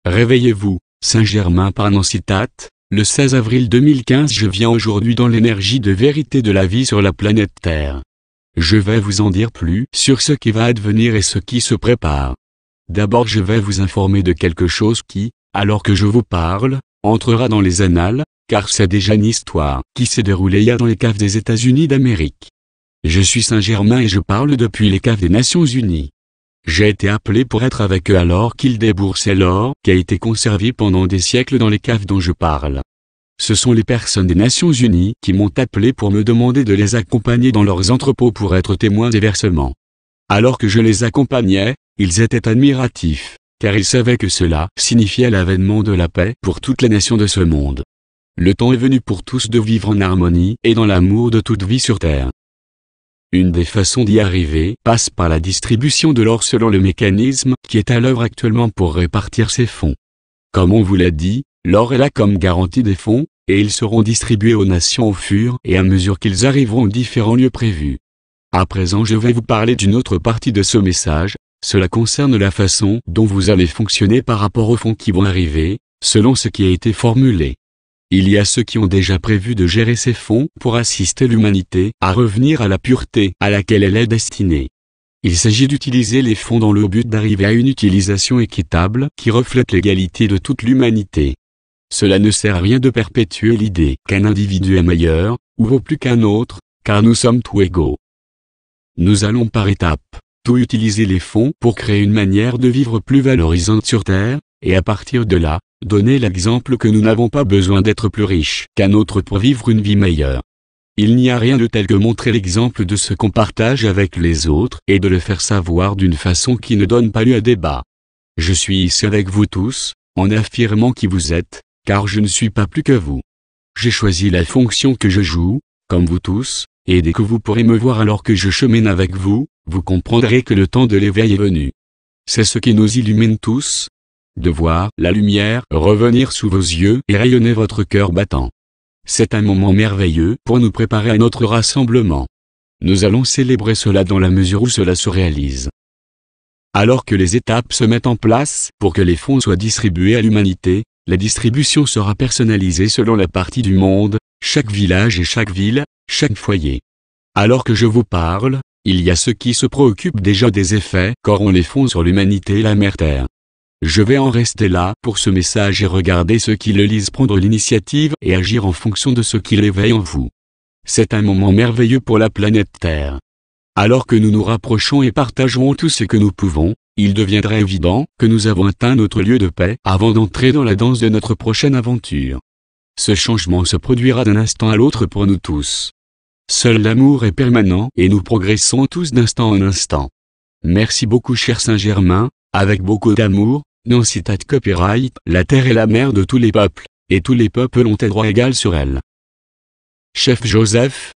Réveillez-vous, Saint-Germain par Nancy-Tate, le 16 avril 2015. Je viens aujourd'hui dans l'énergie de vérité de la vie sur la planète Terre. Je vais vous en dire plus sur ce qui va advenir et ce qui se prépare. D'abord je vais vous informer de quelque chose qui, alors que je vous parle, entrera dans les annales, car c'est déjà une histoire qui s'est déroulée hier dans les caves des États-Unis d'Amérique. Je suis Saint-Germain et je parle depuis les caves des Nations Unies. J'ai été appelé pour être avec eux alors qu'ils déboursaient l'or qui a été conservé pendant des siècles dans les caves dont je parle. Ce sont les personnes des Nations Unies qui m'ont appelé pour me demander de les accompagner dans leurs entrepôts pour être témoins des versements. Alors que je les accompagnais, ils étaient admiratifs, car ils savaient que cela signifiait l'avènement de la paix pour toutes les nations de ce monde. Le temps est venu pour tous de vivre en harmonie et dans l'amour de toute vie sur Terre. Une des façons d'y arriver passe par la distribution de l'or selon le mécanisme qui est à l'œuvre actuellement pour répartir ces fonds. Comme on vous l'a dit, l'or est là comme garantie des fonds, et ils seront distribués aux nations au fur et à mesure qu'ils arriveront aux différents lieux prévus. À présent je vais vous parler d'une autre partie de ce message, cela concerne la façon dont vous allez fonctionner par rapport aux fonds qui vont arriver, selon ce qui a été formulé. Il y a ceux qui ont déjà prévu de gérer ces fonds pour assister l'humanité à revenir à la pureté à laquelle elle est destinée. Il s'agit d'utiliser les fonds dans le but d'arriver à une utilisation équitable qui reflète l'égalité de toute l'humanité. Cela ne sert à rien de perpétuer l'idée qu'un individu est meilleur, ou vaut plus qu'un autre, car nous sommes tous égaux. Nous allons par étapes, tout utiliser les fonds pour créer une manière de vivre plus valorisante sur Terre, et à partir de là, donner l'exemple que nous n'avons pas besoin d'être plus riches qu'un autre pour vivre une vie meilleure. Il n'y a rien de tel que montrer l'exemple de ce qu'on partage avec les autres et de le faire savoir d'une façon qui ne donne pas lieu à débat. Je suis ici avec vous tous, en affirmant qui vous êtes, car je ne suis pas plus que vous. J'ai choisi la fonction que je joue, comme vous tous, et dès que vous pourrez me voir alors que je chemine avec vous, vous comprendrez que le temps de l'éveil est venu. C'est ce qui nous illumine tous, de voir la lumière revenir sous vos yeux et rayonner votre cœur battant. C'est un moment merveilleux pour nous préparer à notre rassemblement. Nous allons célébrer cela dans la mesure où cela se réalise. Alors que les étapes se mettent en place pour que les fonds soient distribués à l'humanité, la distribution sera personnalisée selon la partie du monde, chaque village et chaque ville, chaque foyer. Alors que je vous parle, il y a ceux qui se préoccupent déjà des effets qu'auront les fonds sur l'humanité et la mère Terre. Je vais en rester là pour ce message et regarder ceux qui le lisent prendre l'initiative et agir en fonction de ce qui l'éveille en vous. C'est un moment merveilleux pour la planète Terre. Alors que nous nous rapprochons et partagerons tout ce que nous pouvons, il deviendra évident que nous avons atteint notre lieu de paix avant d'entrer dans la danse de notre prochaine aventure. Ce changement se produira d'un instant à l'autre pour nous tous. Seul l'amour est permanent et nous progressons tous d'instant en instant. Merci beaucoup cher Saint-Germain, avec beaucoup d'amour. Nancy-Tate Copyright. La terre est la mère de tous les peuples, et tous les peuples ont un droit égal sur elle. Chef Joseph,